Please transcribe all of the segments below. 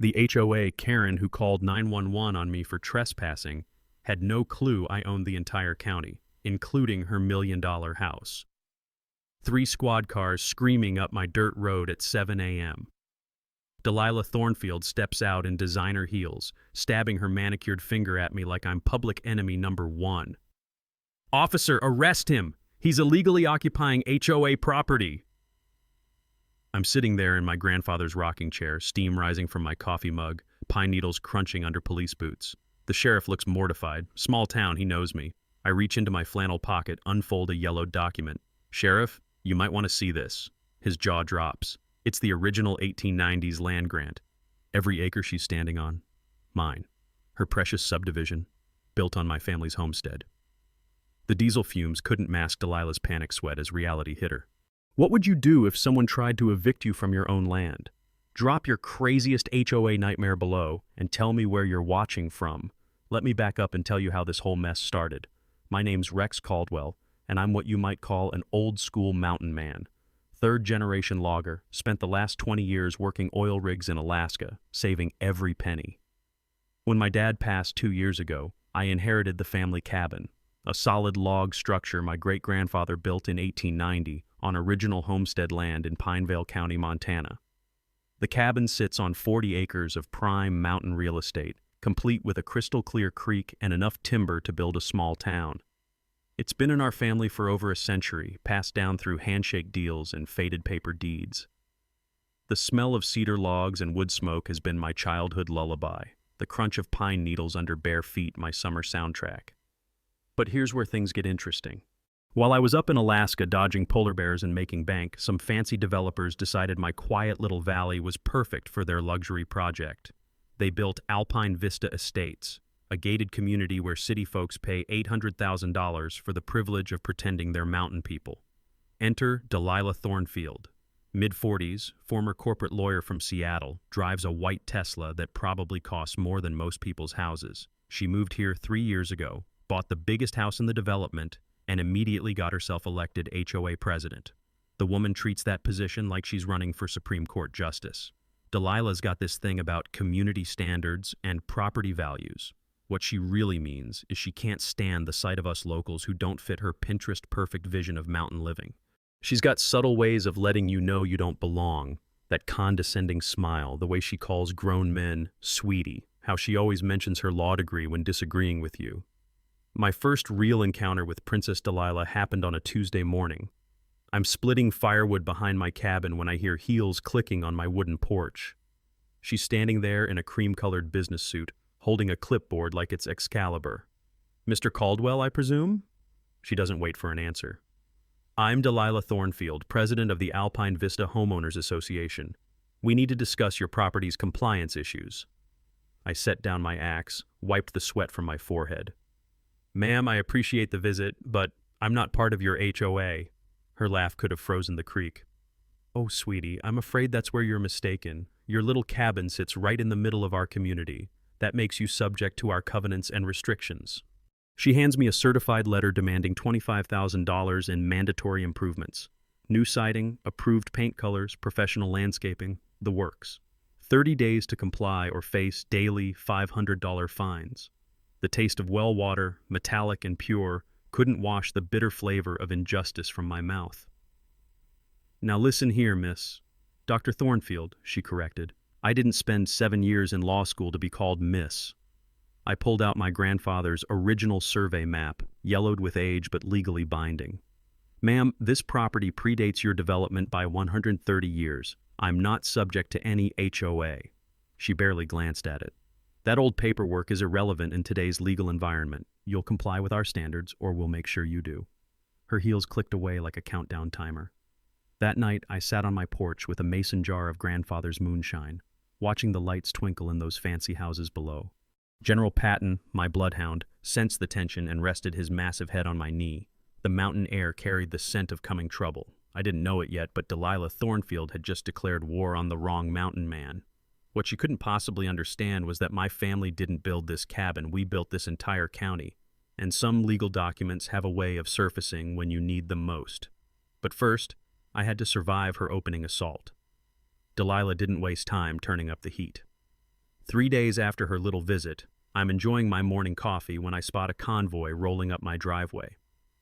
The HOA Karen who called 911 on me for trespassing had no clue I owned the entire county, including her $1 million house. 3 squad cars screaming up my dirt road at 7 a.m. Delilah Thornfield steps out in designer heels, stabbing her manicured finger at me like I'm public enemy number 1. "Officer, arrest him! He's illegally occupying HOA property!" I'm sitting there in my grandfather's rocking chair, steam rising from my coffee mug, pine needles crunching under police boots. The sheriff looks mortified. Small town, he knows me. I reach into my flannel pocket, unfold a yellowed document. "Sheriff, you might want to see this." His jaw drops. It's the original 1890s land grant. Every acre she's standing on, mine. Her precious subdivision, built on my family's homestead. The diesel fumes couldn't mask Delilah's panic sweat as reality hit her. What would you do if someone tried to evict you from your own land? Drop your craziest HOA nightmare below and tell me where you're watching from. Let me back up and tell you how this whole mess started. My name's Rex Caldwell, and I'm what you might call an old-school mountain man. Third-generation logger, spent the last 20 years working oil rigs in Alaska, saving every penny. When my dad passed 2 years ago, I inherited the family cabin, a solid log structure my great-grandfather built in 1890 on original homestead land in Pinevale County, Montana. The cabin sits on 40 acres of prime mountain real estate, complete with a crystal-clear creek and enough timber to build a small town. It's been in our family for over a century, passed down through handshake deals and faded paper deeds. The smell of cedar logs and wood smoke has been my childhood lullaby, the crunch of pine needles under bare feet my summer soundtrack. But here's where things get interesting. While I was up in Alaska dodging polar bears and making bank, some fancy developers decided my quiet little valley was perfect for their luxury project. They built Alpine Vista Estates, a gated community where city folks pay $800,000 for the privilege of pretending they're mountain people. Enter Delilah Thornfield. Mid-40s, former corporate lawyer from Seattle, drives a white Tesla that probably costs more than most people's houses. She moved here 3 years ago, bought the biggest house in the development, and immediately got herself elected HOA president. The woman treats that position like she's running for Supreme Court justice. Delilah's got this thing about community standards and property values. What she really means is she can't stand the sight of us locals who don't fit her Pinterest-perfect vision of mountain living. She's got subtle ways of letting you know you don't belong, that condescending smile, the way she calls grown men sweetie, how she always mentions her law degree when disagreeing with you. My first real encounter with Princess Delilah happened on a Tuesday morning. I'm splitting firewood behind my cabin when I hear heels clicking on my wooden porch. She's standing there in a cream-colored business suit, holding a clipboard like it's Excalibur. "Mr. Caldwell, I presume?" She doesn't wait for an answer. "I'm Delilah Thornfield, president of the Alpine Vista Homeowners Association. We need to discuss your property's compliance issues." I set down my axe, wiped the sweat from my forehead. "Ma'am, I appreciate the visit, but I'm not part of your HOA. Her laugh could have frozen the creek. "Oh, sweetie, I'm afraid that's where you're mistaken. Your little cabin sits right in the middle of our community. That makes you subject to our covenants and restrictions." She hands me a certified letter demanding $25,000 in mandatory improvements. New siding, approved paint colors, professional landscaping, the works. 30 days to comply or face daily $500 fines. The taste of well water, metallic and pure, couldn't wash the bitter flavor of injustice from my mouth. "Now listen here, miss." "Dr. Thornfield," she corrected. "I didn't spend 7 years in law school to be called miss." I pulled out my grandfather's original survey map, yellowed with age but legally binding. "Ma'am, this property predates your development by 130 years. I'm not subject to any HOA." She barely glanced at it. "That old paperwork is irrelevant in today's legal environment. You'll comply with our standards, or we'll make sure you do." Her heels clicked away like a countdown timer. That night, I sat on my porch with a mason jar of grandfather's moonshine, watching the lights twinkle in those fancy houses below. General Patton, my bloodhound, sensed the tension and rested his massive head on my knee. The mountain air carried the scent of coming trouble. I didn't know it yet, but Delilah Thornfield had just declared war on the wrong mountain man. What she couldn't possibly understand was that my family didn't build this cabin, we built this entire county. And some legal documents have a way of surfacing when you need them most. But first, I had to survive her opening assault. Delilah didn't waste time turning up the heat. 3 days after her little visit, I'm enjoying my morning coffee when I spot a convoy rolling up my driveway.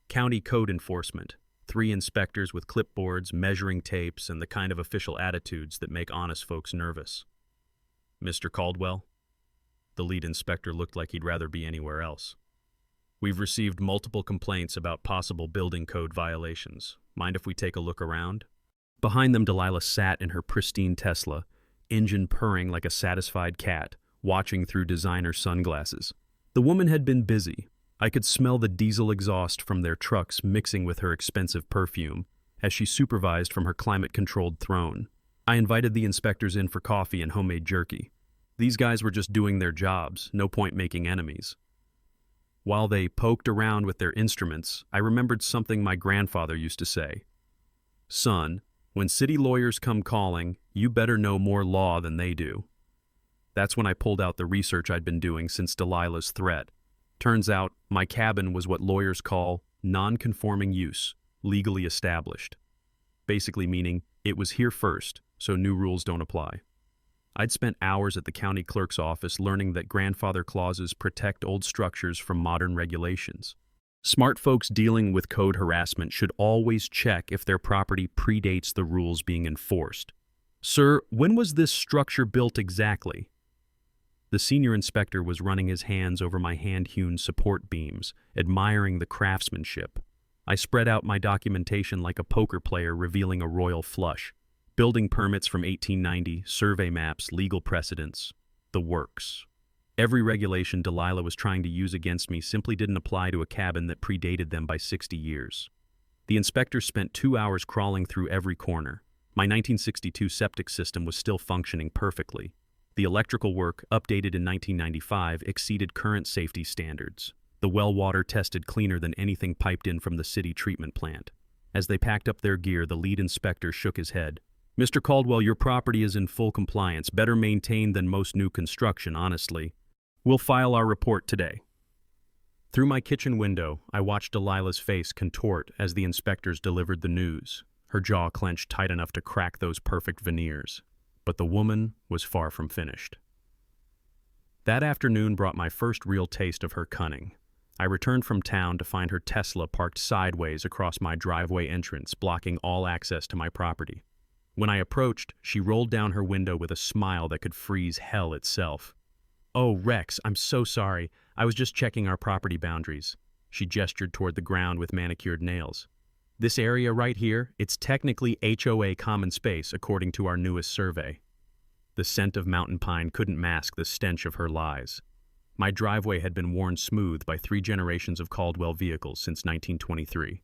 County code enforcement, 3 inspectors with clipboards, measuring tapes, and the kind of official attitudes that make honest folks nervous. "Mr. Caldwell?" The lead inspector looked like he'd rather be anywhere else. "We've received multiple complaints about possible building code violations. Mind if we take a look around?" Behind them, Delilah sat in her pristine Tesla, engine purring like a satisfied cat, watching through designer sunglasses. The woman had been busy. I could smell the diesel exhaust from their trucks mixing with her expensive perfume as she supervised from her climate-controlled throne. I invited the inspectors in for coffee and homemade jerky. These guys were just doing their jobs, no point making enemies. While they poked around with their instruments, I remembered something my grandfather used to say. "Son, when city lawyers come calling, you better know more law than they do." That's when I pulled out the research I'd been doing since Delilah's threat. Turns out, my cabin was what lawyers call non-conforming use, legally established. Basically meaning, it was here first, so new rules don't apply. I'd spent hours at the county clerk's office learning that grandfather clauses protect old structures from modern regulations. Smart folks dealing with code harassment should always check if their property predates the rules being enforced. "Sir, when was this structure built exactly?" The senior inspector was running his hands over my hand-hewn support beams, admiring the craftsmanship. I spread out my documentation like a poker player revealing a royal flush. Building permits from 1890, survey maps, legal precedents, the works. Every regulation Delilah was trying to use against me simply didn't apply to a cabin that predated them by 60 years. The inspector spent 2 hours crawling through every corner. My 1962 septic system was still functioning perfectly. The electrical work, updated in 1995, exceeded current safety standards. The well water tested cleaner than anything piped in from the city treatment plant. As they packed up their gear, the lead inspector shook his head. "Mr. Caldwell, your property is in full compliance, better maintained than most new construction, honestly. We'll file our report today." Through my kitchen window, I watched Delilah's face contort as the inspectors delivered the news, her jaw clenched tight enough to crack those perfect veneers. But the woman was far from finished. That afternoon brought my first real taste of her cunning. I returned from town to find her Tesla parked sideways across my driveway entrance, blocking all access to my property. When I approached, she rolled down her window with a smile that could freeze hell itself. "Oh, Rex, I'm so sorry. I was just checking our property boundaries." She gestured toward the ground with manicured nails. "This area right here, it's technically HOA common space according to our newest survey." The scent of mountain pine couldn't mask the stench of her lies. My driveway had been worn smooth by 3 generations of Caldwell vehicles since 1923.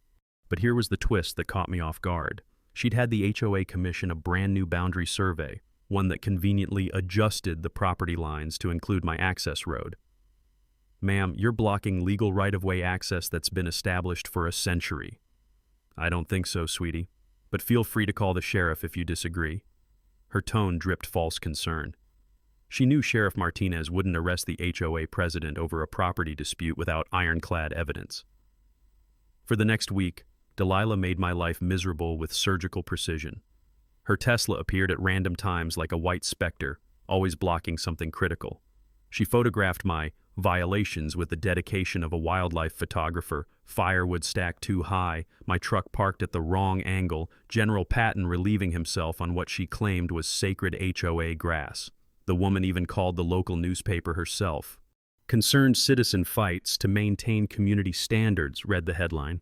But here was the twist that caught me off guard. She'd had the HOA commission a brand new boundary survey, one that conveniently adjusted the property lines to include my access road. "Ma'am, you're blocking legal right-of-way access that's been established for a century." "I don't think so, sweetie, but feel free to call the sheriff if you disagree." Her tone dripped false concern. She knew Sheriff Martinez wouldn't arrest the HOA president over a property dispute without ironclad evidence. For the next week, Delilah made my life miserable with surgical precision. Her Tesla appeared at random times like a white specter, always blocking something critical. She photographed my violations with the dedication of a wildlife photographer, firewood stacked too high, my truck parked at the wrong angle, General Patton relieving himself on what she claimed was sacred HOA grass. The woman even called the local newspaper herself. "Concerned citizen fights to maintain community standards," read the headline.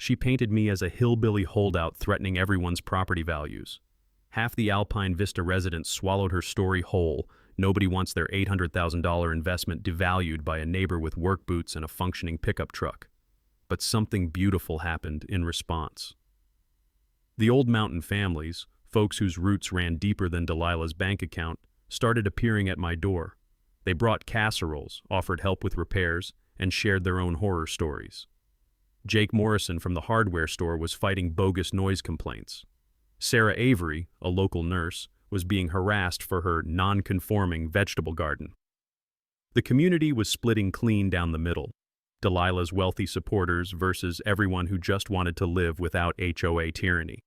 She painted me as a hillbilly holdout threatening everyone's property values. Half the Alpine Vista residents swallowed her story whole. Nobody wants their $800,000 investment devalued by a neighbor with work boots and a functioning pickup truck. But something beautiful happened in response. The old mountain families, folks whose roots ran deeper than Delilah's bank account, started appearing at my door. They brought casseroles, offered help with repairs, and shared their own horror stories. Jake Morrison from the hardware store was fighting bogus noise complaints. Sarah Avery, a local nurse, was being harassed for her non-conforming vegetable garden. The community was splitting clean down the middle. Delilah's wealthy supporters versus everyone who just wanted to live without HOA tyranny.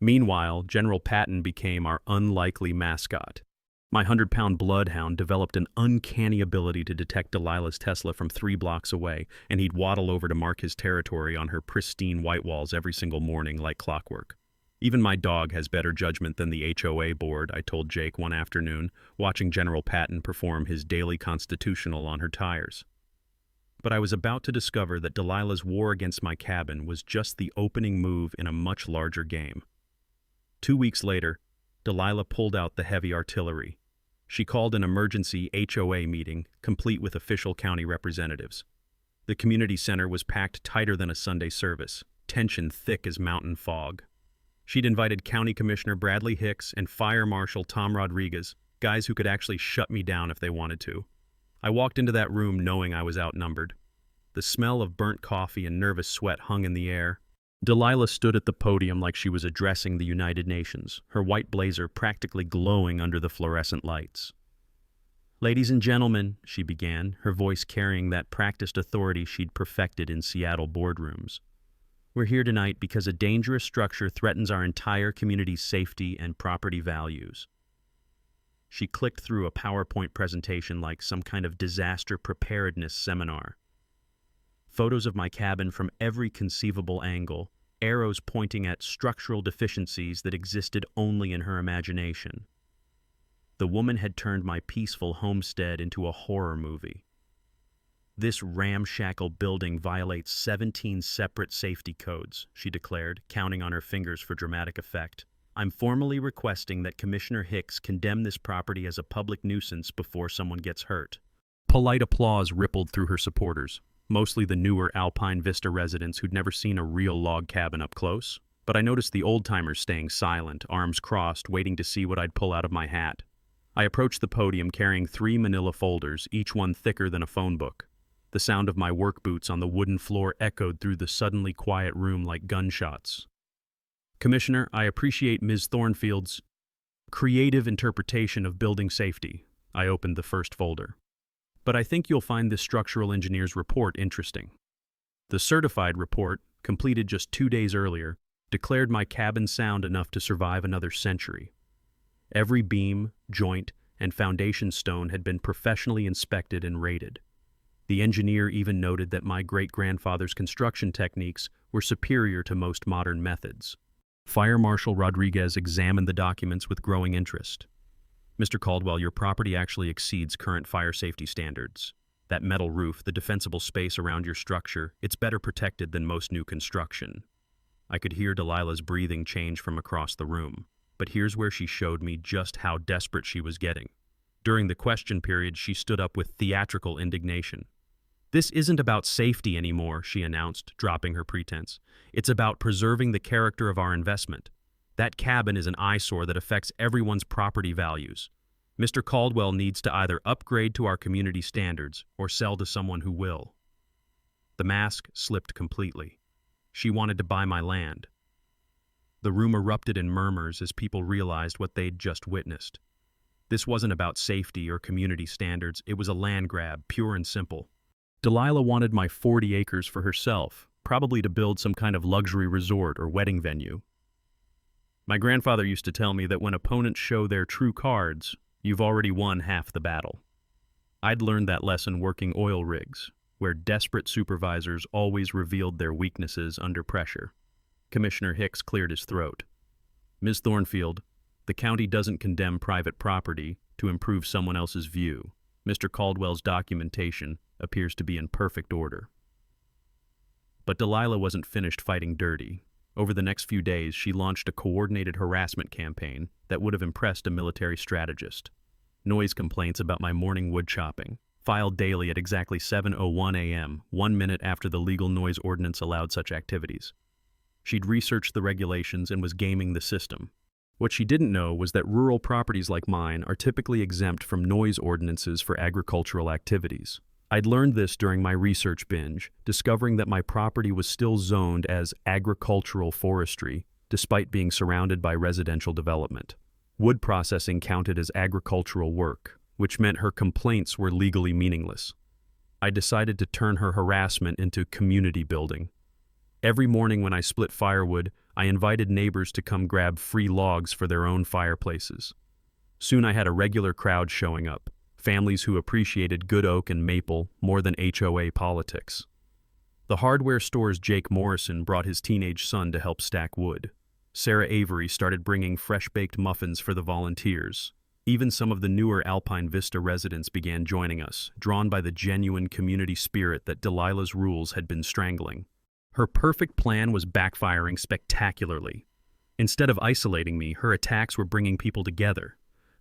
Meanwhile, General Patton became our unlikely mascot. My 100-pound bloodhound developed an uncanny ability to detect Delilah's Tesla from 3 blocks away, and he'd waddle over to mark his territory on her pristine white walls every single morning like clockwork. Even my dog has better judgment than the HOA board, I told Jake one afternoon, watching General Patton perform his daily constitutional on her tires. But I was about to discover that Delilah's war against my cabin was just the opening move in a much larger game. 2 weeks later, Delilah pulled out the heavy artillery. She called an emergency HOA meeting, complete with official county representatives. The community center was packed tighter than a Sunday service, tension thick as mountain fog. She'd invited County Commissioner Bradley Hicks and Fire Marshal Tom Rodriguez, guys who could actually shut me down if they wanted to. I walked into that room knowing I was outnumbered. The smell of burnt coffee and nervous sweat hung in the air. Delilah stood at the podium like she was addressing the United Nations, her white blazer practically glowing under the fluorescent lights. "Ladies and gentlemen," she began, her voice carrying that practiced authority she'd perfected in Seattle boardrooms. "We're here tonight because a dangerous structure threatens our entire community's safety and property values." She clicked through a PowerPoint presentation like some kind of disaster preparedness seminar. Photos of my cabin from every conceivable angle, arrows pointing at structural deficiencies that existed only in her imagination. The woman had turned my peaceful homestead into a horror movie. "This ramshackle building violates 17 separate safety codes," she declared, counting on her fingers for dramatic effect. "I'm formally requesting that Commissioner Hicks condemn this property as a public nuisance before someone gets hurt." Polite applause rippled through her supporters, mostly the newer Alpine Vista residents who'd never seen a real log cabin up close. But I noticed the old-timers staying silent, arms crossed, waiting to see what I'd pull out of my hat. I approached the podium carrying 3 manila folders, each one thicker than a phone book. The sound of my work boots on the wooden floor echoed through the suddenly quiet room like gunshots. "Commissioner, I appreciate Ms. Thornfield's creative interpretation of building safety." I opened the first folder. "But I think you'll find this structural engineer's report interesting." The certified report, completed just 2 days earlier, declared my cabin sound enough to survive another century. Every beam, joint, and foundation stone had been professionally inspected and rated. The engineer even noted that my great-grandfather's construction techniques were superior to most modern methods. Fire Marshal Rodriguez examined the documents with growing interest. "Mr. Caldwell, your property actually exceeds current fire safety standards. That metal roof, the defensible space around your structure, it's better protected than most new construction." I could hear Delilah's breathing change from across the room, but here's where she showed me just how desperate she was getting. During the question period, she stood up with theatrical indignation. "This isn't about safety anymore," she announced, dropping her pretense. "It's about preserving the character of our investment. That cabin is an eyesore that affects everyone's property values. Mr. Caldwell needs to either upgrade to our community standards or sell to someone who will." The mask slipped completely. She wanted to buy my land. The room erupted in murmurs as people realized what they'd just witnessed. This wasn't about safety or community standards, it was a land grab, pure and simple. Delilah wanted my 40 acres for herself, probably to build some kind of luxury resort or wedding venue. My grandfather used to tell me that when opponents show their true cards, you've already won half the battle. I'd learned that lesson working oil rigs, where desperate supervisors always revealed their weaknesses under pressure. Commissioner Hicks cleared his throat. "Ms. Thornfield, the county doesn't condemn private property to improve someone else's view. Mr. Caldwell's documentation appears to be in perfect order." But Delilah wasn't finished fighting dirty. Over the next few days, she launched a coordinated harassment campaign that would have impressed a military strategist. Noise complaints about my morning wood chopping, filed daily at exactly 7:01 a.m., 1 minute after the legal noise ordinance allowed such activities. She'd researched the regulations and was gaming the system. What she didn't know was that rural properties like mine are typically exempt from noise ordinances for agricultural activities. I'd learned this during my research binge, discovering that my property was still zoned as agricultural forestry, despite being surrounded by residential development. Wood processing counted as agricultural work, which meant her complaints were legally meaningless. I decided to turn her harassment into community building. Every morning when I split firewood, I invited neighbors to come grab free logs for their own fireplaces. Soon I had a regular crowd showing up, families who appreciated good oak and maple more than HOA politics. The hardware store's Jake Morrison brought his teenage son to help stack wood. Sarah Avery started bringing fresh-baked muffins for the volunteers. Even some of the newer Alpine Vista residents began joining us, drawn by the genuine community spirit that Delilah's rules had been strangling. Her perfect plan was backfiring spectacularly. Instead of isolating me, her attacks were bringing people together.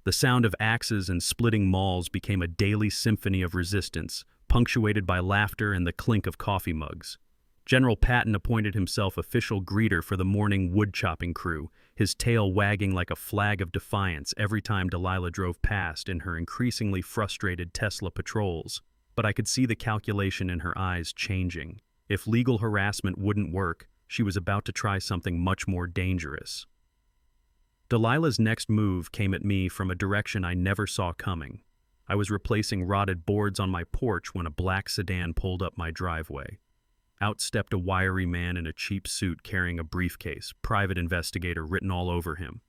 The sound of axes and splitting mauls became a daily symphony of resistance, punctuated by laughter and the clink of coffee mugs. General Patton appointed himself official greeter for the morning wood-chopping crew, his tail wagging like a flag of defiance every time Delilah drove past in her increasingly frustrated Tesla patrols. But I could see the calculation in her eyes changing. If legal harassment wouldn't work, she was about to try something much more dangerous. Delilah's next move came at me from a direction I never saw coming. I was replacing rotted boards on my porch when a black sedan pulled up my driveway. Out stepped a wiry man in a cheap suit carrying a briefcase, private investigator written all over him.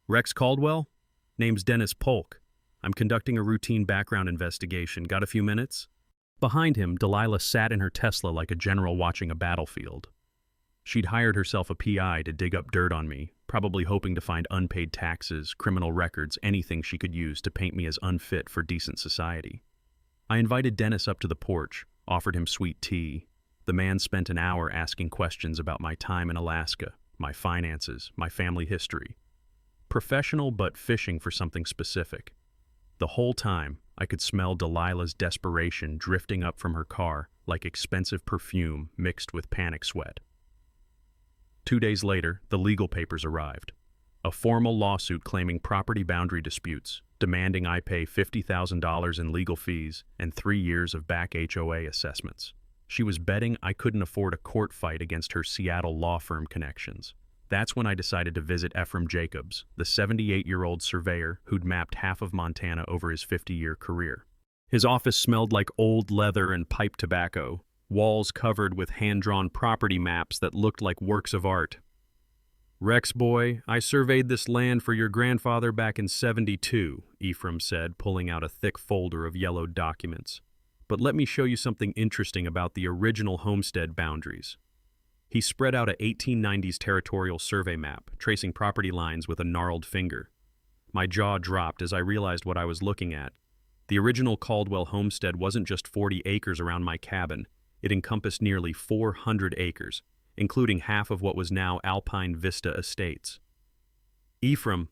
"Rex Caldwell? Name's Dennis Polk. I'm conducting a routine background investigation. Got a few minutes?" Behind him, Delilah sat in her Tesla like a general watching a battlefield. She'd hired herself a PI to dig up dirt on me, probably hoping to find unpaid taxes, criminal records, anything she could use to paint me as unfit for decent society. I invited Dennis up to the porch, offered him sweet tea. The man spent an hour asking questions about my time in Alaska, my finances, my family history. Professional but fishing for something specific. The whole time, I could smell Delilah's desperation drifting up from her car like expensive perfume mixed with panic sweat. 2 days later, the legal papers arrived. A formal lawsuit claiming property boundary disputes, demanding I pay $50,000 in legal fees and 3 years of back HOA assessments. She was betting I couldn't afford a court fight against her Seattle law firm connections. That's when I decided to visit Ephraim Jacobs, the 78-year-old surveyor who'd mapped half of Montana over his 50-year career. His office smelled like old leather and pipe tobacco, walls covered with hand-drawn property maps that looked like works of art. "Rex boy, I surveyed this land for your grandfather back in '72, Ephraim said, pulling out a thick folder of yellowed documents. "But let me show you something interesting about the original homestead boundaries." He spread out a 1890s territorial survey map, tracing property lines with a gnarled finger. My jaw dropped as I realized what I was looking at. The original Caldwell homestead wasn't just 40 acres around my cabin. It encompassed nearly 400 acres, including half of what was now Alpine Vista Estates. "Ephraim,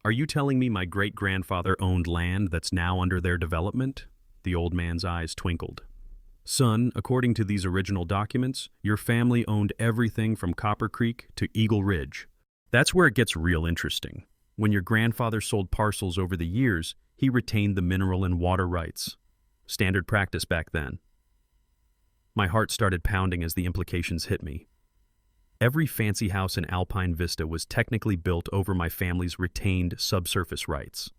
are you telling me my great-grandfather owned land that's now under their development?" The old man's eyes twinkled. "Son, according to these original documents, your family owned everything from Copper Creek to Eagle Ridge. That's where it gets real interesting. When your grandfather sold parcels over the years, he retained the mineral and water rights. Standard practice back then." My heart started pounding as the implications hit me. Every fancy house in Alpine Vista was technically built over my family's retained subsurface rights.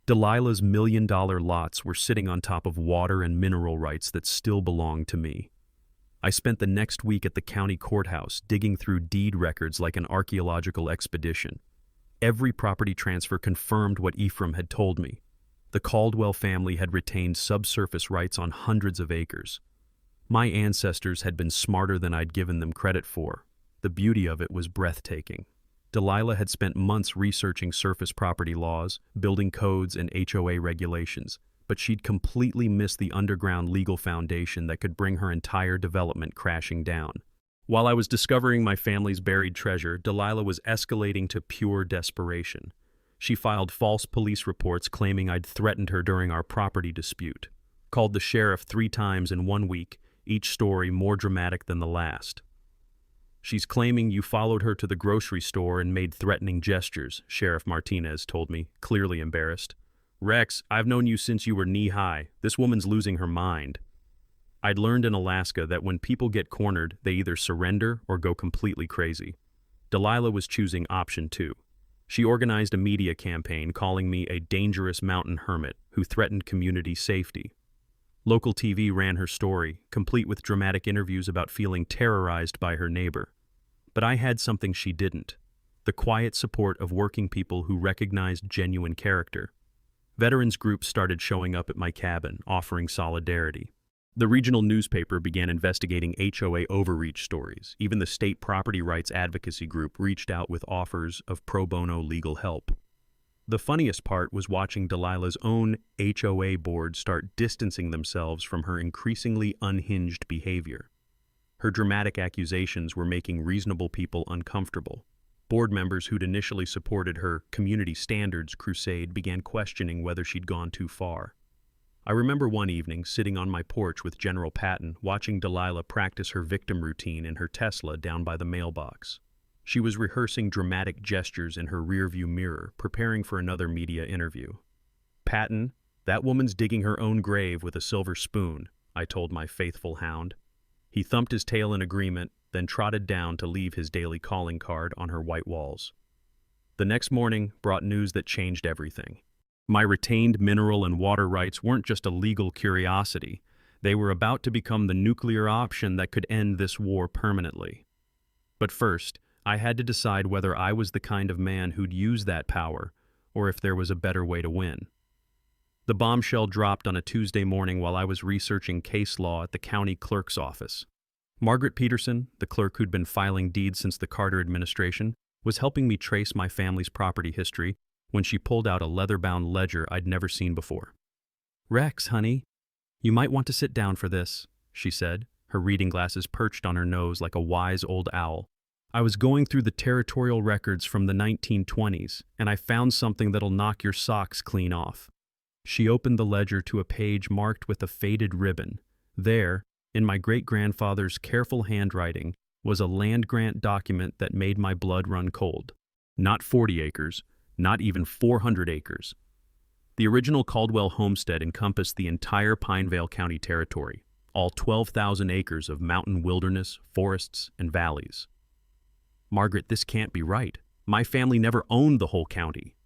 Delilah's million-dollar lots were sitting on top of water and mineral rights that still belonged to me. I spent the next week at the county courthouse digging through deed records like an archaeological expedition. Every property transfer confirmed what Ephraim had told me. The Caldwell family had retained subsurface rights on hundreds of acres. My ancestors had been smarter than I'd given them credit for. The beauty of it was breathtaking. Delilah had spent months researching surface property laws, building codes, and HOA regulations, but she'd completely missed the underground legal foundation that could bring her entire development crashing down. While I was discovering my family's buried treasure, Delilah was escalating to pure desperation. She filed false police reports claiming I'd threatened her during our property dispute. Called the sheriff 3 times in 1 week, each story more dramatic than the last. "She's claiming you followed her to the grocery store and made threatening gestures," Sheriff Martinez told me, clearly embarrassed. "Rex, I've known you since you were knee-high. This woman's losing her mind." I'd learned in Alaska that when people get cornered, they either surrender or go completely crazy. Delilah was choosing option 2. She organized a media campaign calling me a dangerous mountain hermit who threatened community safety. Local TV ran her story, complete with dramatic interviews about feeling terrorized by her neighbor. But I had something she didn't. the quiet support of working people who recognized genuine character. Veterans groups started showing up at my cabin, offering solidarity. The regional newspaper began investigating HOA overreach stories. Even the state property rights advocacy group reached out with offers of pro bono legal help. The funniest part was watching Delilah's own HOA board start distancing themselves from her increasingly unhinged behavior. Her dramatic accusations were making reasonable people uncomfortable. Board members who'd initially supported her community standards crusade began questioning whether she'd gone too far. I remember one evening sitting on my porch with General Patton, watching Delilah practice her victim routine in her Tesla down by the mailbox. She was rehearsing dramatic gestures in her rearview mirror, preparing for another media interview. "Patton, that woman's digging her own grave with a silver spoon," I told my faithful hound. He thumped his tail in agreement, then trotted down to leave his daily calling card on her white walls. The next morning brought news that changed everything. My retained mineral and water rights weren't just a legal curiosity. They were about to become the nuclear option that could end this war permanently. But first, I had to decide whether I was the kind of man who'd use that power, or if there was a better way to win. The bombshell dropped on a Tuesday morning while I was researching case law at the county clerk's office. Margaret Peterson, the clerk who'd been filing deeds since the Carter administration, was helping me trace my family's property history when she pulled out a leather-bound ledger I'd never seen before. "Rex, honey, you might want to sit down for this," she said, her reading glasses perched on her nose like a wise old owl. "I was going through the territorial records from the 1920s, and I found something that'll knock your socks clean off." She opened the ledger to a page marked with a faded ribbon. There, in my great-grandfather's careful handwriting, was a land grant document that made my blood run cold. Not 40 acres, not even 400 acres. The original Caldwell homestead encompassed the entire Pinevale County territory, all 12,000 acres of mountain wilderness, forests, and valleys. "Margaret, this can't be right. My family never owned the whole county."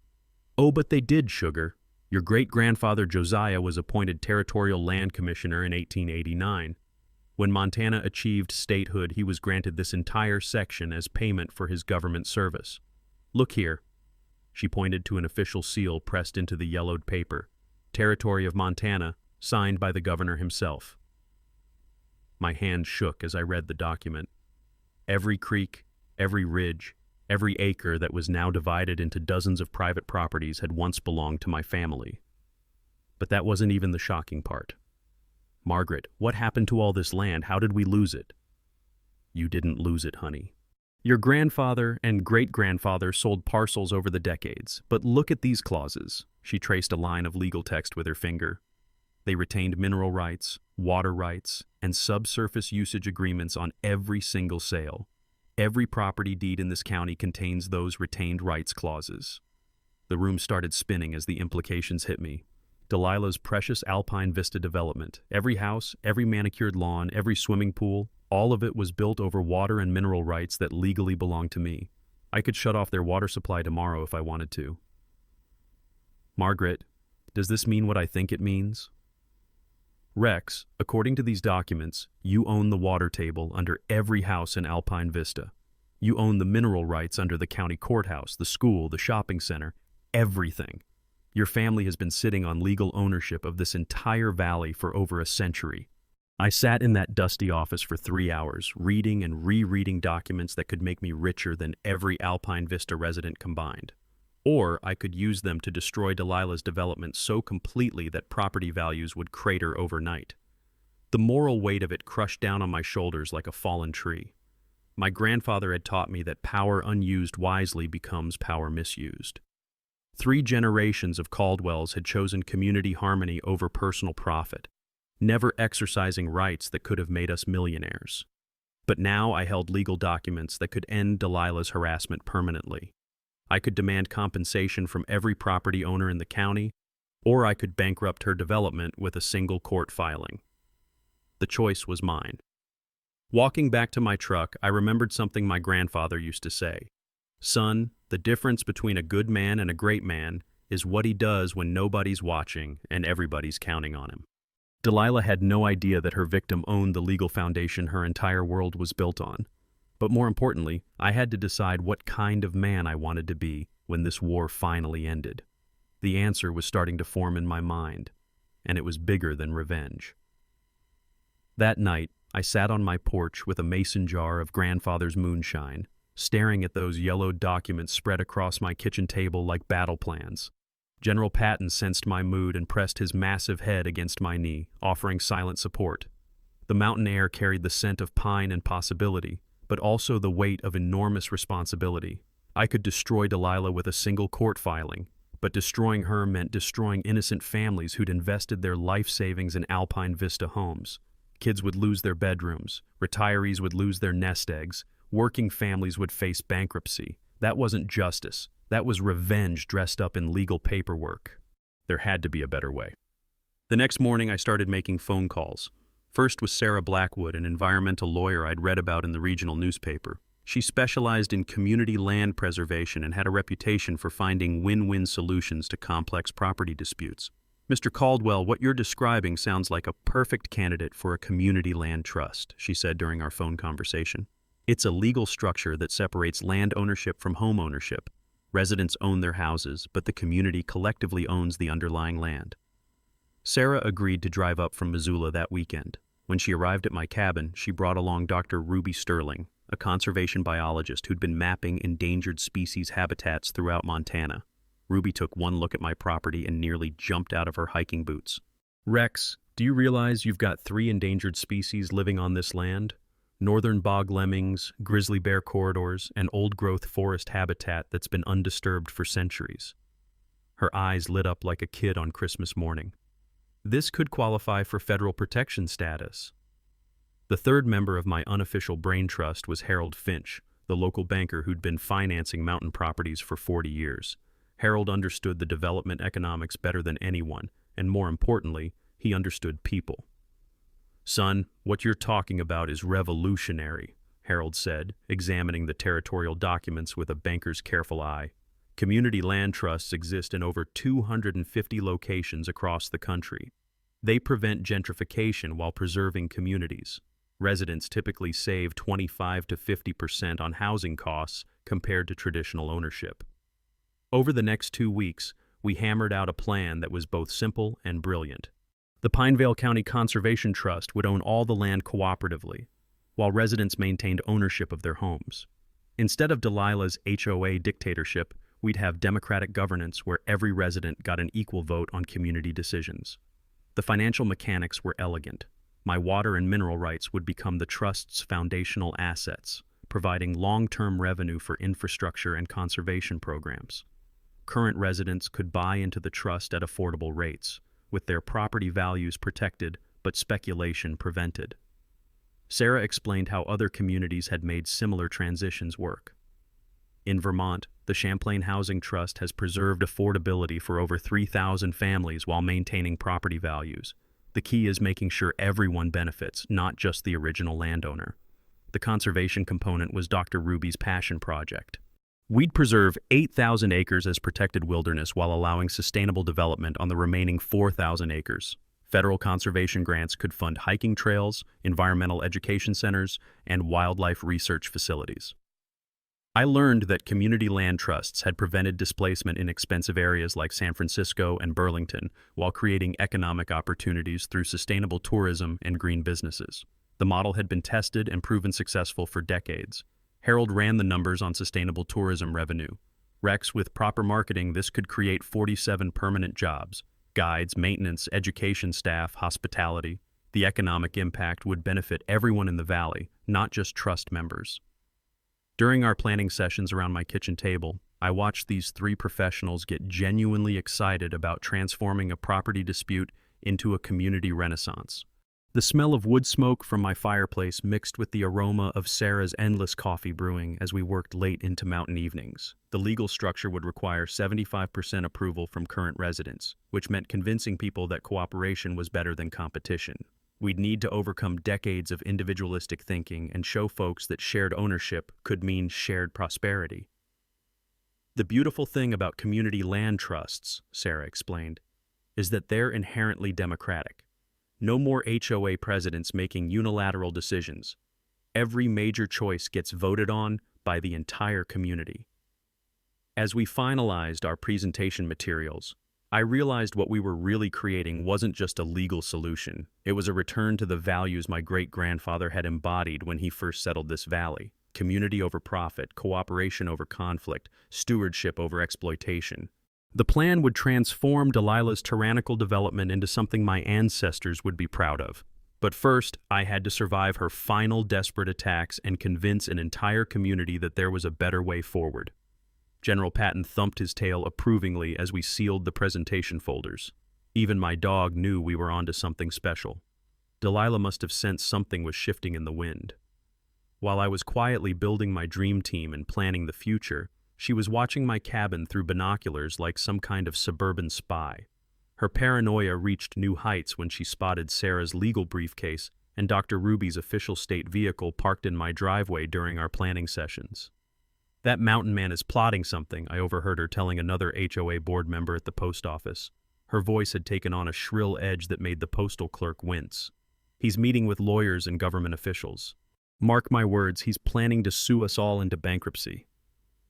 "Oh, but they did, sugar. Your great-grandfather Josiah was appointed Territorial Land Commissioner in 1889. When Montana achieved statehood, he was granted this entire section as payment for his government service. Look here." She pointed to an official seal pressed into the yellowed paper. "Territory of Montana, signed by the governor himself." My hand shook as I read the document. Every creek, every ridge, every acre that was now divided into dozens of private properties had once belonged to my family. But that wasn't even the shocking part. "Margaret, what happened to all this land? How did we lose it?" "You didn't lose it, honey. Your grandfather and great-grandfather sold parcels over the decades, but look at these clauses." She traced a line of legal text with her finger. "They retained mineral rights, water rights, and subsurface usage agreements on every single sale. Every property deed in this county contains those retained rights clauses." The room started spinning as the implications hit me. Delilah's precious Alpine Vista development, every house, every manicured lawn, every swimming pool, all of it was built over water and mineral rights that legally belonged to me. I could shut off their water supply tomorrow if I wanted to. "Margaret, does this mean what I think it means?" "Rex, according to these documents, you own the water table under every house in Alpine Vista. You own the mineral rights under the county courthouse, the school, the shopping center, everything. Your family has been sitting on legal ownership of this entire valley for over a century." I sat in that dusty office for 3 hours, reading and rereading documents that could make me richer than every Alpine Vista resident combined. Or I could use them to destroy Delilah's development so completely that property values would crater overnight. The moral weight of it crushed down on my shoulders like a fallen tree. My grandfather had taught me that power unused wisely becomes power misused. 3 generations of Caldwells had chosen community harmony over personal profit, never exercising rights that could have made us millionaires. But now I held legal documents that could end Delilah's harassment permanently. I could demand compensation from every property owner in the county, or I could bankrupt her development with a single court filing. The choice was mine. Walking back to my truck, I remembered something my grandfather used to say. "Son, the difference between a good man and a great man is what he does when nobody's watching and everybody's counting on him." Delilah had no idea that her victim owned the legal foundation her entire world was built on. But more importantly, I had to decide what kind of man I wanted to be when this war finally ended. The answer was starting to form in my mind, and it was bigger than revenge. That night, I sat on my porch with a mason jar of grandfather's moonshine, staring at those yellowed documents spread across my kitchen table like battle plans. General Patton sensed my mood and pressed his massive head against my knee, offering silent support. The mountain air carried the scent of pine and possibility, but also the weight of enormous responsibility. I could destroy Delilah with a single court filing, but destroying her meant destroying innocent families who'd invested their life savings in Alpine Vista homes. Kids would lose their bedrooms, retirees would lose their nest eggs, working families would face bankruptcy. That wasn't justice. That was revenge dressed up in legal paperwork. There had to be a better way. The next morning, I started making phone calls. First was Sarah Blackwood, an environmental lawyer I'd read about in the regional newspaper. She specialized in community land preservation and had a reputation for finding win-win solutions to complex property disputes. "Mr. Caldwell, what you're describing sounds like a perfect candidate for a community land trust," she said during our phone conversation. "It's a legal structure that separates land ownership from home ownership. Residents own their houses, but the community collectively owns the underlying land." Sarah agreed to drive up from Missoula that weekend. When she arrived at my cabin, she brought along Dr. Ruby Sterling, a conservation biologist who'd been mapping endangered species habitats throughout Montana. Ruby took one look at my property and nearly jumped out of her hiking boots. "Rex, do you realize you've got 3 endangered species living on this land? Northern bog lemmings, grizzly bear corridors, and old-growth forest habitat that's been undisturbed for centuries." Her eyes lit up like a kid on Christmas morning. This could qualify for federal protection status. The third member of my unofficial brain trust was Harold Finch, the local banker who'd been financing mountain properties for 40 years. Harold understood the development economics better than anyone, and more importantly, he understood people. "Son, what you're talking about is revolutionary," Harold said, examining the territorial documents with a banker's careful eye. "Community land trusts exist in over 250 locations across the country. They prevent gentrification while preserving communities. Residents typically save 25 to 50% on housing costs compared to traditional ownership." Over the next 2 weeks, we hammered out a plan that was both simple and brilliant. The Pinevale County Conservation Trust would own all the land cooperatively, while residents maintained ownership of their homes. Instead of Delilah's HOA dictatorship, we'd have democratic governance where every resident got an equal vote on community decisions. The financial mechanics were elegant. My water and mineral rights would become the trust's foundational assets, providing long-term revenue for infrastructure and conservation programs. Current residents could buy into the trust at affordable rates, with their property values protected but speculation prevented. Sarah explained how other communities had made similar transitions work. In Vermont, the Champlain Housing Trust has preserved affordability for over 3,000 families while maintaining property values. The key is making sure everyone benefits, not just the original landowner. The conservation component was Dr. Ruby's passion project. We'd preserve 8,000 acres as protected wilderness while allowing sustainable development on the remaining 4,000 acres. Federal conservation grants could fund hiking trails, environmental education centers, and wildlife research facilities. I learned that community land trusts had prevented displacement in expensive areas like San Francisco and Burlington, while creating economic opportunities through sustainable tourism and green businesses. The model had been tested and proven successful for decades. Harold ran the numbers on sustainable tourism revenue. "Rex, with proper marketing, this could create 47 permanent jobs: guides, maintenance, education staff, hospitality. The economic impact would benefit everyone in the valley, not just trust members." During our planning sessions around my kitchen table, I watched these 3 professionals get genuinely excited about transforming a property dispute into a community renaissance. The smell of wood smoke from my fireplace mixed with the aroma of Sarah's endless coffee brewing as we worked late into mountain evenings. The legal structure would require 75% approval from current residents, which meant convincing people that cooperation was better than competition. We'd need to overcome decades of individualistic thinking and show folks that shared ownership could mean shared prosperity. "The beautiful thing about community land trusts," Sarah explained, "is that they're inherently democratic. No more HOA presidents making unilateral decisions. every major choice gets voted on by the entire community. As we finalized our presentation materials, I realized what we were really creating wasn't just a legal solution. It was a return to the values my great-grandfather had embodied when he first settled this valley: community over profit, cooperation over conflict, stewardship over exploitation. The plan would transform Delilah's tyrannical development into something my ancestors would be proud of. But first, I had to survive her final desperate attacks and convince an entire community that there was a better way forward. General Patton thumped his tail approvingly as we sealed the presentation folders. Even my dog knew we were onto something special. Delilah must have sensed something was shifting in the wind. While I was quietly building my dream team and planning the future, she was watching my cabin through binoculars like some kind of suburban spy. Her paranoia reached new heights when she spotted Sarah's legal briefcase and Dr. Ruby's official state vehicle parked in my driveway during our planning sessions. "That mountain man is plotting something," I overheard her telling another HOA board member at the post office. Her voice had taken on a shrill edge that made the postal clerk wince. "He's meeting with lawyers and government officials. Mark my words, he's planning to sue us all into bankruptcy."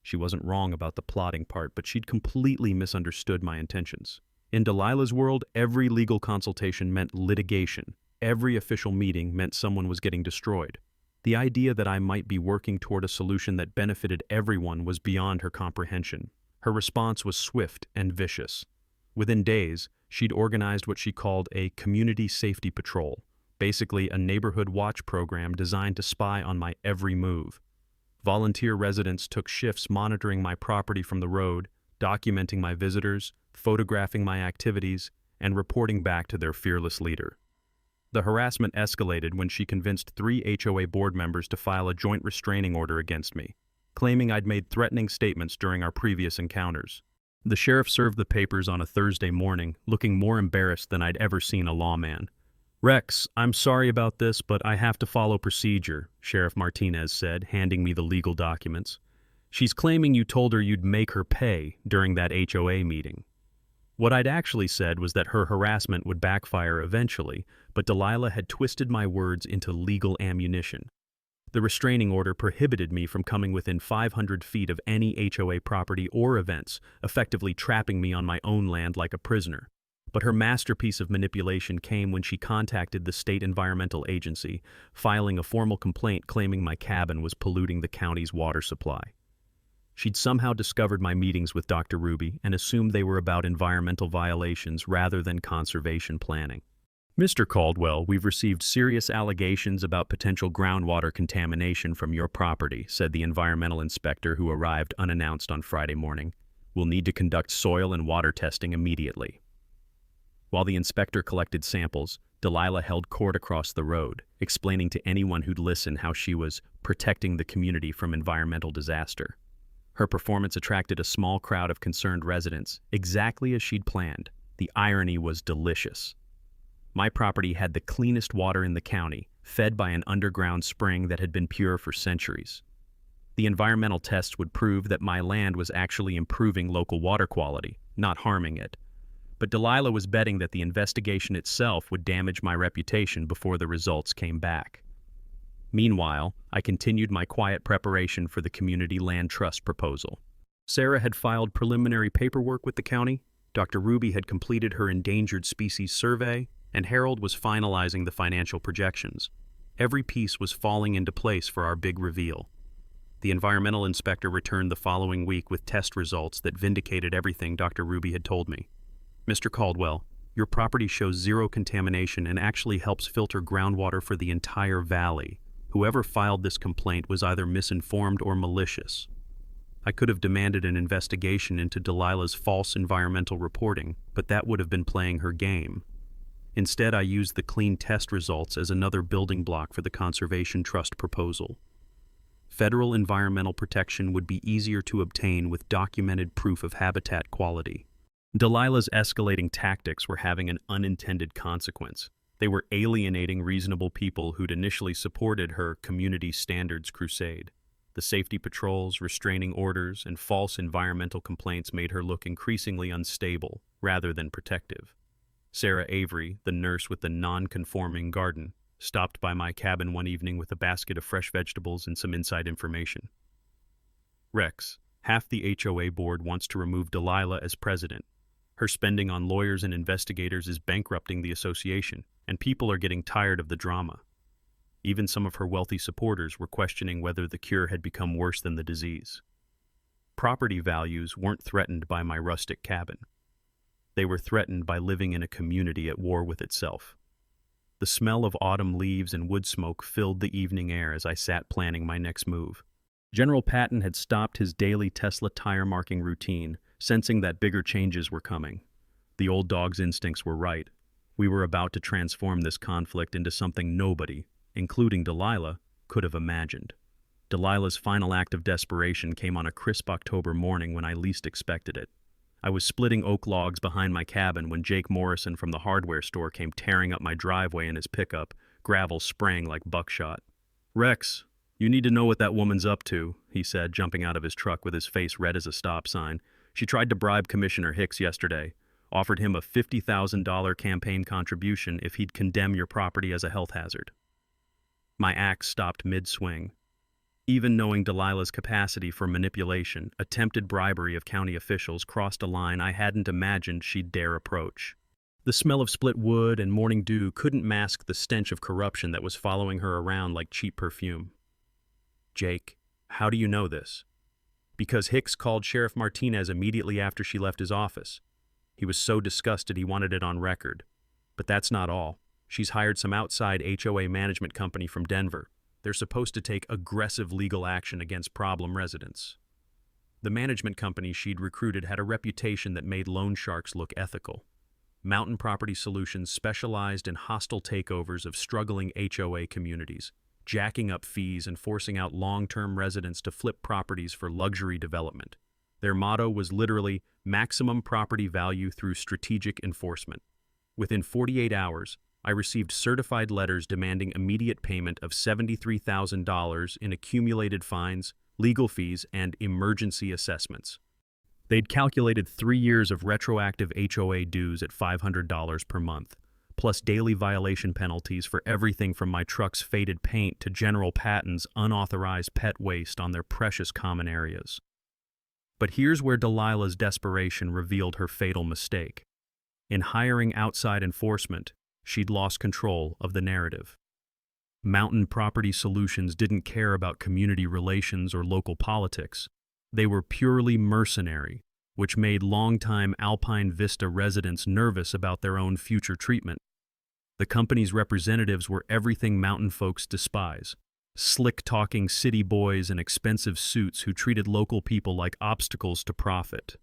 She wasn't wrong about the plotting part, but she'd completely misunderstood my intentions. In Delilah's world, every legal consultation meant litigation. Every official meeting meant someone was getting destroyed. The idea that I might be working toward a solution that benefited everyone was beyond her comprehension. Her response was swift and vicious. Within days, she'd organized what she called a community safety patrol, basically a neighborhood watch program designed to spy on my every move. Volunteer residents took shifts monitoring my property from the road, documenting my visitors, photographing my activities, and reporting back to their fearless leader. The harassment escalated when she convinced 3 HOA board members to file a joint restraining order against me, claiming I'd made threatening statements during our previous encounters. The sheriff served the papers on a Thursday morning, looking more embarrassed than I'd ever seen a lawman. "Rex, I'm sorry about this, but I have to follow procedure," Sheriff Martinez said, handing me the legal documents. "She's claiming you told her you'd make her pay during that HOA meeting." What I'd actually said was that her harassment would backfire eventually, but Delilah had twisted my words into legal ammunition. The restraining order prohibited me from coming within 500 feet of any HOA property or events, effectively trapping me on my own land like a prisoner. But her masterpiece of manipulation came when she contacted the state environmental agency, filing a formal complaint claiming my cabin was polluting the county's water supply. She'd somehow discovered my meetings with Dr. Ruby and assumed they were about environmental violations rather than conservation planning. "Mr. Caldwell, we've received serious allegations about potential groundwater contamination from your property," said the environmental inspector who arrived unannounced on Friday morning. "We'll need to conduct soil and water testing immediately." While the inspector collected samples, Delilah held court across the road, explaining to anyone who'd listen how she was protecting the community from environmental disaster. Her performance attracted a small crowd of concerned residents, exactly as she'd planned. The irony was delicious. My property had the cleanest water in the county, fed by an underground spring that had been pure for centuries. The environmental tests would prove that my land was actually improving local water quality, not harming it. But Delilah was betting that the investigation itself would damage my reputation before the results came back. Meanwhile, I continued my quiet preparation for the community land trust proposal. Sarah had filed preliminary paperwork with the county, Dr. Ruby had completed her endangered species survey, and Harold was finalizing the financial projections. Every piece was falling into place for our big reveal. The environmental inspector returned the following week with test results that vindicated everything Dr. Ruby had told me. "Mr. Caldwell, your property shows zero contamination and actually helps filter groundwater for the entire valley. Whoever filed this complaint was either misinformed or malicious." I could have demanded an investigation into Delilah's false environmental reporting, but that would have been playing her game. Instead, I used the clean test results as another building block for the Conservation Trust proposal. Federal environmental protection would be easier to obtain with documented proof of habitat quality. Delilah's escalating tactics were having an unintended consequence. They were alienating reasonable people who'd initially supported her community standards crusade. The safety patrols, restraining orders, and false environmental complaints made her look increasingly unstable rather than protective. Sarah Avery, the nurse with the non-conforming garden, stopped by my cabin one evening with a basket of fresh vegetables and some inside information. Rex, half the HOA board wants to remove Delilah as president. Her spending on lawyers and investigators is bankrupting the association, and people are getting tired of the drama. Even some of her wealthy supporters were questioning whether the cure had become worse than the disease. Property values weren't threatened by my rustic cabin. They were threatened by living in a community at war with itself. The smell of autumn leaves and wood smoke filled the evening air as I sat planning my next move. General Patton had stopped his daily Tesla tire marking routine, sensing that bigger changes were coming. The old dog's instincts were right. We were about to transform this conflict into something nobody, including Delilah, could have imagined. Delilah's final act of desperation came on a crisp October morning when I least expected it. I was splitting oak logs behind my cabin when Jake Morrison from the hardware store came tearing up my driveway in his pickup, gravel spraying like buckshot. "Rex, you need to know what that woman's up to," he said, jumping out of his truck with his face red as a stop sign. "She tried to bribe Commissioner Hicks yesterday, offered him a $50,000 campaign contribution if he'd condemn your property as a health hazard." My axe stopped mid-swing. Even knowing Delilah's capacity for manipulation, attempted bribery of county officials crossed a line I hadn't imagined she'd dare approach. The smell of split wood and morning dew couldn't mask the stench of corruption that was following her around like cheap perfume. "Jake, how do you know this?" "Because Hicks called Sheriff Martinez immediately after she left his office. He was so disgusted he wanted it on record. But that's not all. She's hired some outside HOA management company from Denver. They're supposed to take aggressive legal action against problem residents." The management company she'd recruited had a reputation that made loan sharks look ethical. Mountain Property Solutions specialized in hostile takeovers of struggling HOA communities, jacking up fees and forcing out long-term residents to flip properties for luxury development. Their motto was literally maximum property value through strategic enforcement. Within 48 hours, I received certified letters demanding immediate payment of $73,000 in accumulated fines, legal fees, and emergency assessments. They'd calculated 3 years of retroactive HOA dues at $500 per month, plus daily violation penalties for everything from my truck's faded paint to General Patton's unauthorized pet waste on their precious common areas. But here's where Delilah's desperation revealed her fatal mistake. In hiring outside enforcement, she'd lost control of the narrative. Mountain Property Solutions didn't care about community relations or local politics. They were purely mercenary, which made longtime Alpine Vista residents nervous about their own future treatment. The company's representatives were everything mountain folks despise: slick-talking city boys in expensive suits who treated local people like obstacles to profit.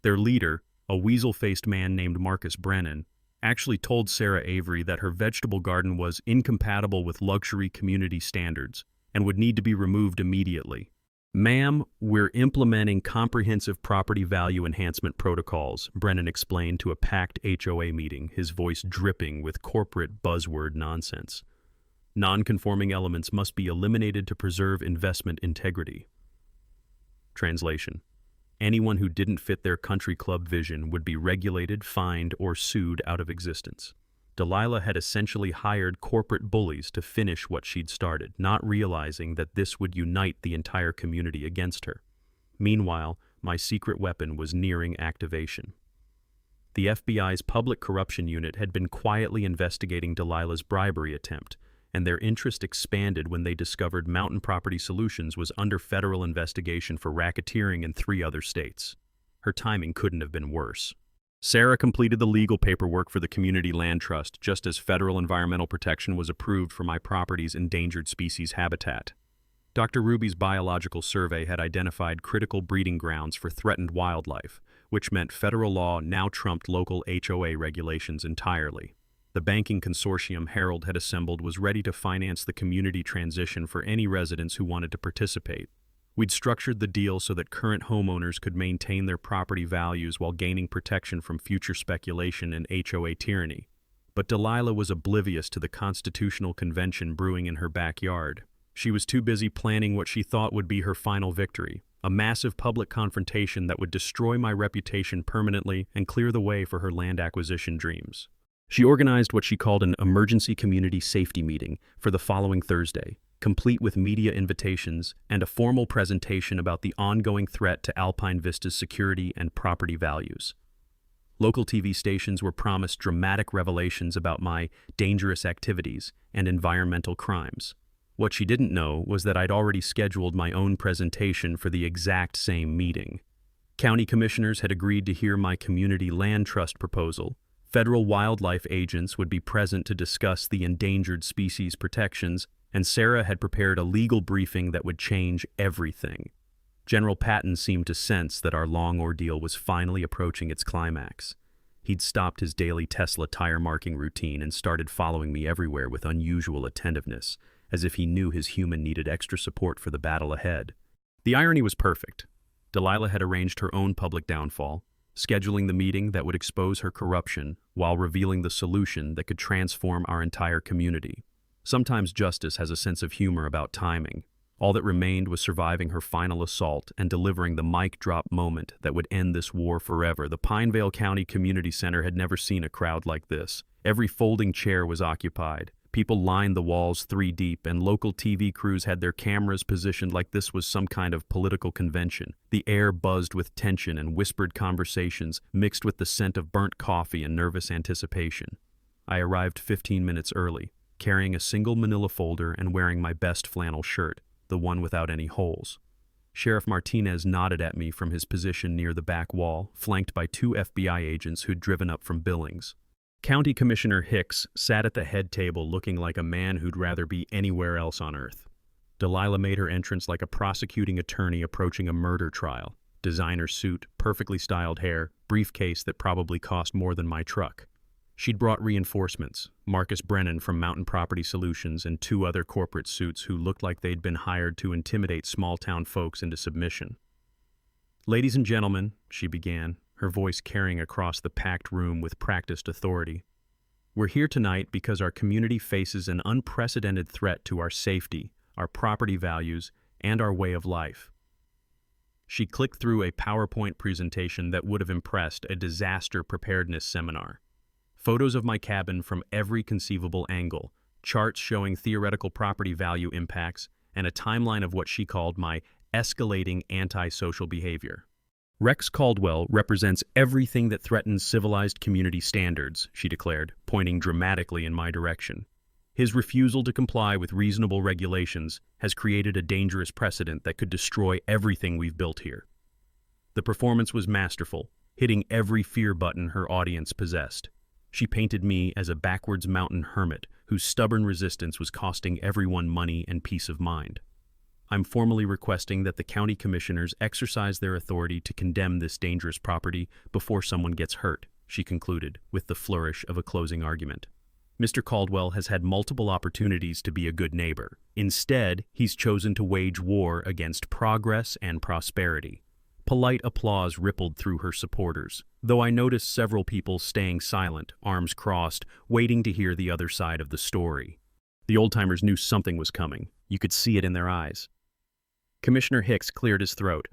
Their leader, a weasel-faced man named Marcus Brennan, actually told Sarah Avery that her vegetable garden was incompatible with luxury community standards and would need to be removed immediately. "Ma'am, we're implementing comprehensive property value enhancement protocols," Brennan explained to a packed HOA meeting, his voice dripping with corporate buzzword nonsense. "Non-conforming elements must be eliminated to preserve investment integrity." Translation: anyone who didn't fit their country club vision would be regulated, fined, or sued out of existence. Delilah had essentially hired corporate bullies to finish what she'd started, not realizing that this would unite the entire community against her. Meanwhile, my secret weapon was nearing activation. The FBI's Public Corruption Unit had been quietly investigating Delilah's bribery attempt, and their interest expanded when they discovered Mountain Property Solutions was under federal investigation for racketeering in 3 other states. Her timing couldn't have been worse. Sarah completed the legal paperwork for the Community Land Trust just as federal environmental protection was approved for my property's endangered species habitat. Dr. Ruby's biological survey had identified critical breeding grounds for threatened wildlife, which meant federal law now trumped local HOA regulations entirely. The banking consortium Harold had assembled was ready to finance the community transition for any residents who wanted to participate. We'd structured the deal so that current homeowners could maintain their property values while gaining protection from future speculation and HOA tyranny. But Delilah was oblivious to the constitutional convention brewing in her backyard. She was too busy planning what she thought would be her final victory, a massive public confrontation that would destroy my reputation permanently and clear the way for her land acquisition dreams. She organized what she called an emergency community safety meeting for the following Thursday, complete with media invitations and a formal presentation about the ongoing threat to Alpine Vista's security and property values. Local TV stations were promised dramatic revelations about my dangerous activities and environmental crimes. What she didn't know was that I'd already scheduled my own presentation for the exact same meeting. County commissioners had agreed to hear my community land trust proposal. Federal wildlife agents would be present to discuss the endangered species protections, and Sarah had prepared a legal briefing that would change everything. General Patton seemed to sense that our long ordeal was finally approaching its climax. He'd stopped his daily Tesla tire marking routine and started following me everywhere with unusual attentiveness, as if he knew his human needed extra support for the battle ahead. The irony was perfect. Delilah had arranged her own public downfall, scheduling the meeting that would expose her corruption while revealing the solution that could transform our entire community. Sometimes justice has a sense of humor about timing. All that remained was surviving her final assault and delivering the mic drop moment that would end this war forever. The Pinevale County Community Center had never seen a crowd like this. Every folding chair was occupied. People lined the walls 3 deep, and local TV crews had their cameras positioned like this was some kind of political convention. The air buzzed with tension and whispered conversations mixed with the scent of burnt coffee and nervous anticipation. I arrived 15 minutes early, carrying a single manila folder and wearing my best flannel shirt, the one without any holes. Sheriff Martinez nodded at me from his position near the back wall, flanked by 2 FBI agents who'd driven up from Billings. County Commissioner Hicks sat at the head table looking like a man who'd rather be anywhere else on earth. Delilah made her entrance like a prosecuting attorney approaching a murder trial. Designer suit, perfectly styled hair, briefcase that probably cost more than my truck. She'd brought reinforcements, Marcus Brennan from Mountain Property Solutions and 2 other corporate suits who looked like they'd been hired to intimidate small-town folks into submission. "Ladies and gentlemen," she began, her voice carrying across the packed room with practiced authority. "We're here tonight because our community faces an unprecedented threat to our safety, our property values, and our way of life." She clicked through a PowerPoint presentation that would have impressed a disaster preparedness seminar. Photos of my cabin from every conceivable angle, charts showing theoretical property value impacts, and a timeline of what she called my escalating antisocial behavior. "Rex Caldwell represents everything that threatens civilized community standards," she declared, pointing dramatically in my direction. "His refusal to comply with reasonable regulations has created a dangerous precedent that could destroy everything we've built here." The performance was masterful, hitting every fear button her audience possessed. She painted me as a backwards mountain hermit whose stubborn resistance was costing everyone money and peace of mind. "I'm formally requesting that the county commissioners exercise their authority to condemn this dangerous property before someone gets hurt," she concluded, with the flourish of a closing argument. "Mr. Caldwell has had multiple opportunities to be a good neighbor. Instead, he's chosen to wage war against progress and prosperity." Polite applause rippled through her supporters, though I noticed several people staying silent, arms crossed, waiting to hear the other side of the story. The old-timers knew something was coming. You could see it in their eyes. Commissioner Hicks cleared his throat.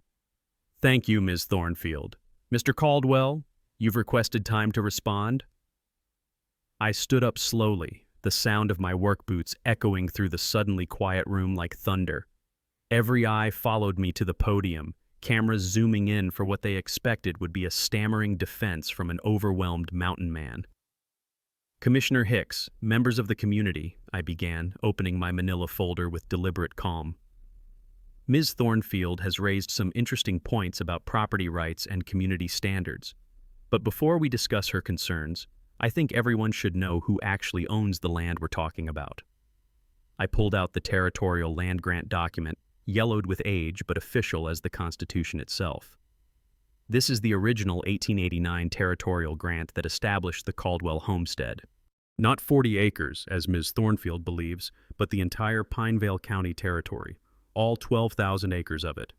"Thank you, Ms. Thornfield. Mr. Caldwell, you've requested time to respond?" I stood up slowly, the sound of my work boots echoing through the suddenly quiet room like thunder. Every eye followed me to the podium, cameras zooming in for what they expected would be a stammering defense from an overwhelmed mountain man. "Commissioner Hicks, members of the community," I began, opening my manila folder with deliberate calm. "Ms. Thornfield has raised some interesting points about property rights and community standards. But before we discuss her concerns, I think everyone should know who actually owns the land we're talking about." I pulled out the territorial land grant document, yellowed with age but official as the Constitution itself. This is the original 1889 territorial grant that established the Caldwell homestead. Not 40 acres, as Ms. Thornfield believes, but the entire Pinevale County territory. All 12,000 acres of it.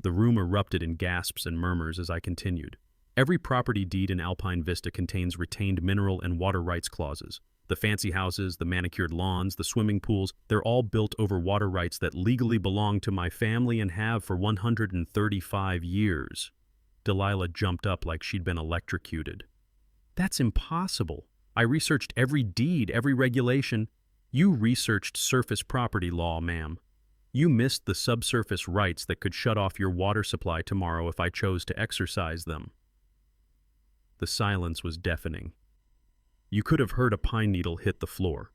The room erupted in gasps and murmurs as I continued. Every property deed in Alpine Vista contains retained mineral and water rights clauses. The fancy houses, the manicured lawns, the swimming pools, they're all built over water rights that legally belong to my family and have for 135 years. Delilah jumped up like she'd been electrocuted. "That's impossible. I researched every deed, every regulation. You researched surface property law, ma'am. You missed the subsurface rights that could shut off your water supply tomorrow if I chose to exercise them." The silence was deafening. You could have heard a pine needle hit the floor.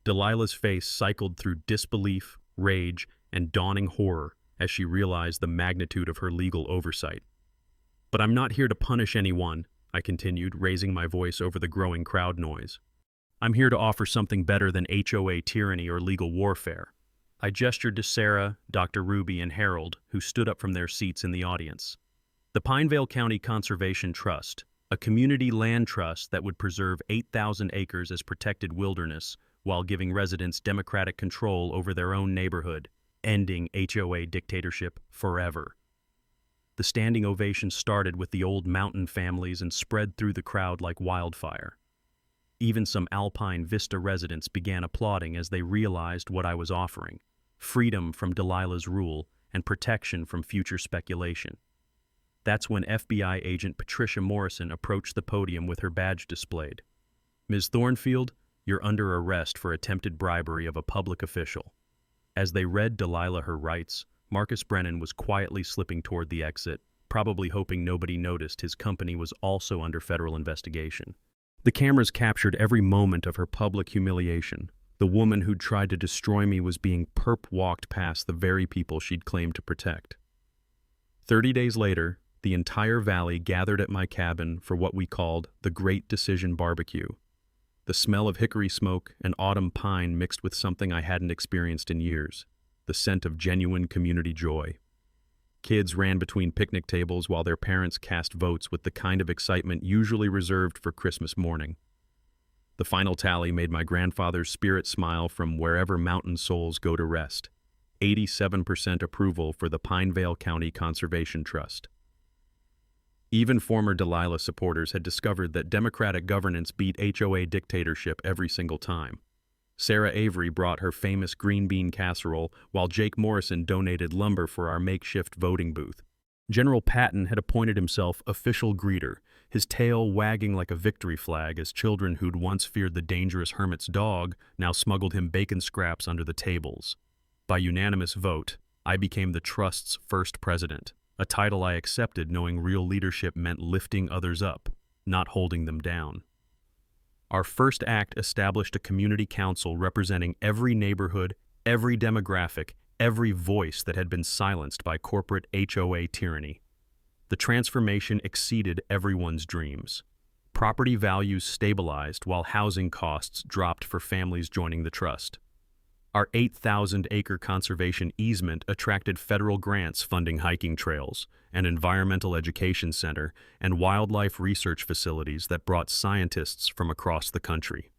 Delilah's face cycled through disbelief, rage, and dawning horror as she realized the magnitude of her legal oversight. "But I'm not here to punish anyone," I continued, raising my voice over the growing crowd noise. "I'm here to offer something better than HOA tyranny or legal warfare." I gestured to Sarah, Dr. Ruby, and Harold, who stood up from their seats in the audience. The Pinevale County Conservation Trust, a community land trust that would preserve 8,000 acres as protected wilderness while giving residents democratic control over their own neighborhood, ending HOA dictatorship forever. The standing ovation started with the old mountain families and spread through the crowd like wildfire. Even some Alpine Vista residents began applauding as they realized what I was offering: freedom from Delilah's rule and protection from future speculation. That's when FBI agent Patricia Morrison approached the podium with her badge displayed. "Ms. Thornfield, you're under arrest for attempted bribery of a public official." As they read Delilah her rights, Marcus Brennan was quietly slipping toward the exit, probably hoping nobody noticed his company was also under federal investigation. The cameras captured every moment of her public humiliation. The woman who'd tried to destroy me was being perp-walked past the very people she'd claimed to protect. 30 days later, the entire valley gathered at my cabin for what we called the Great Decision Barbecue. The smell of hickory smoke and autumn pine mixed with something I hadn't experienced in years: the scent of genuine community joy. Kids ran between picnic tables while their parents cast votes with the kind of excitement usually reserved for Christmas morning. The final tally made my grandfather's spirit smile from wherever mountain souls go to rest: 87% approval for the Pinevale County Conservation Trust. Even former Delilah supporters had discovered that democratic governance beat HOA dictatorship every single time. Sarah Avery brought her famous green bean casserole, while Jake Morrison donated lumber for our makeshift voting booth. General Patton had appointed himself official greeter, his tail wagging like a victory flag as children who'd once feared the dangerous hermit's dog now smuggled him bacon scraps under the tables. By unanimous vote, I became the trust's first president, a title I accepted knowing real leadership meant lifting others up, not holding them down. Our first act established a community council representing every neighborhood, every demographic, every voice that had been silenced by corporate HOA tyranny. The transformation exceeded everyone's dreams. Property values stabilized while housing costs dropped for families joining the trust. Our 8,000-acre conservation easement attracted federal grants funding hiking trails, an environmental education center, and wildlife research facilities that brought scientists from across the country.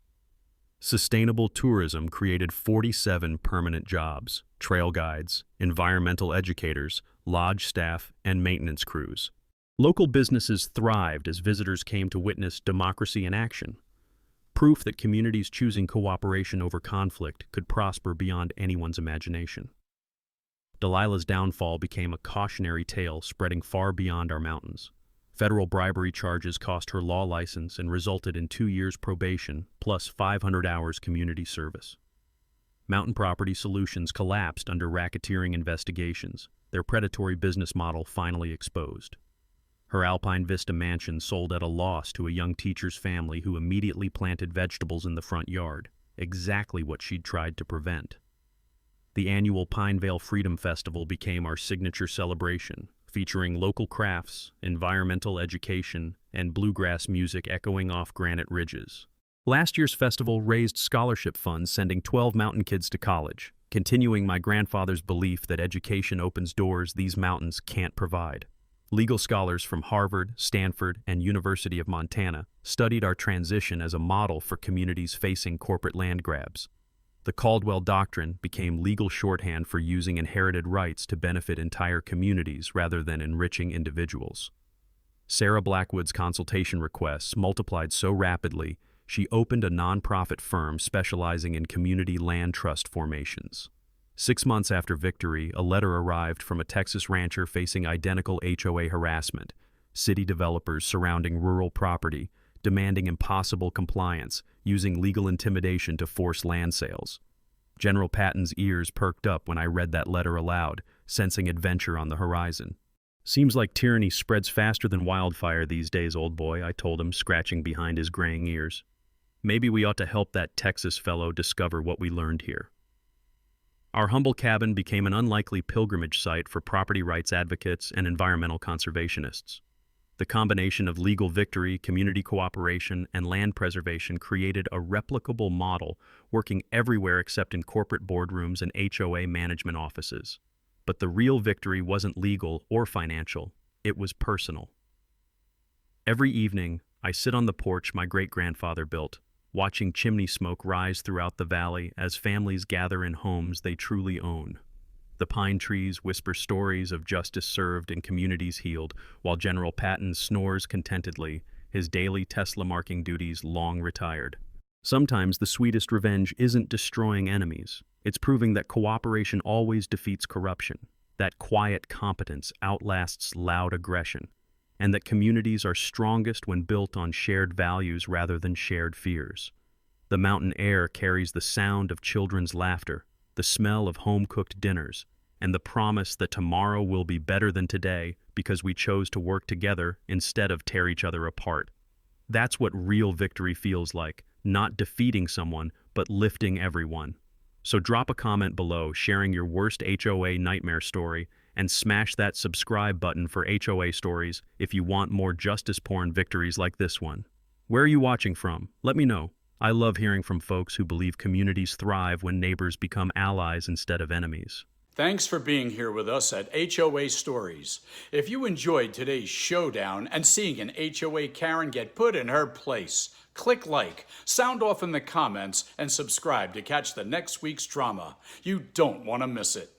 Sustainable tourism created 47 permanent jobs: trail guides, environmental educators, lodge staff, and maintenance crews. Local businesses thrived as visitors came to witness democracy in action, proof that communities choosing cooperation over conflict could prosper beyond anyone's imagination. Delilah's downfall became a cautionary tale spreading far beyond our mountains. Federal bribery charges cost her law license and resulted in 2 years probation plus 500 hours community service. Mountain Property Solutions collapsed under racketeering investigations, their predatory business model finally exposed. Her Alpine Vista mansion sold at a loss to a young teacher's family who immediately planted vegetables in the front yard, exactly what she'd tried to prevent. The annual Pinevale Freedom Festival became our signature celebration, featuring local crafts, environmental education, and bluegrass music echoing off granite ridges. Last year's festival raised scholarship funds, sending 12 mountain kids to college, continuing my grandfather's belief that education opens doors these mountains can't provide. Legal scholars from Harvard, Stanford, and University of Montana studied our transition as a model for communities facing corporate land grabs. The Caldwell Doctrine became legal shorthand for using inherited rights to benefit entire communities rather than enriching individuals. Sarah Blackwood's consultation requests multiplied so rapidly, she opened a nonprofit firm specializing in community land trust formations. 6 months after victory, a letter arrived from a Texas rancher facing identical HOA harassment, city developers surrounding rural property, demanding impossible compliance, using legal intimidation to force land sales. General Patton's ears perked up when I read that letter aloud, sensing adventure on the horizon. "Seems like tyranny spreads faster than wildfire these days, old boy," I told him, scratching behind his graying ears. "Maybe we ought to help that Texas fellow discover what we learned here." Our humble cabin became an unlikely pilgrimage site for property rights advocates and environmental conservationists. The combination of legal victory, community cooperation, and land preservation created a replicable model working everywhere except in corporate boardrooms and HOA management offices. But the real victory wasn't legal or financial, it was personal. Every evening, I sit on the porch my great-grandfather built, watching chimney smoke rise throughout the valley as families gather in homes they truly own. The pine trees whisper stories of justice served and communities healed, while General Patton snores contentedly, his daily Tesla-marking duties long retired. Sometimes the sweetest revenge isn't destroying enemies. It's proving that cooperation always defeats corruption, that quiet competence outlasts loud aggression, and that communities are strongest when built on shared values rather than shared fears. The mountain air carries the sound of children's laughter, the smell of home-cooked dinners, and the promise that tomorrow will be better than today because we chose to work together instead of tear each other apart. That's what real victory feels like, not defeating someone, but lifting everyone. So drop a comment below sharing your worst HOA nightmare story, and smash that subscribe button for HOA stories if you want more justice-porn victories like this one. Where are you watching from? Let me know. I love hearing from folks who believe communities thrive when neighbors become allies instead of enemies. Thanks for being here with us at HOA Stories. If you enjoyed today's showdown and seeing an HOA Karen get put in her place, click like, sound off in the comments, and subscribe to catch the next week's drama. You don't want to miss it.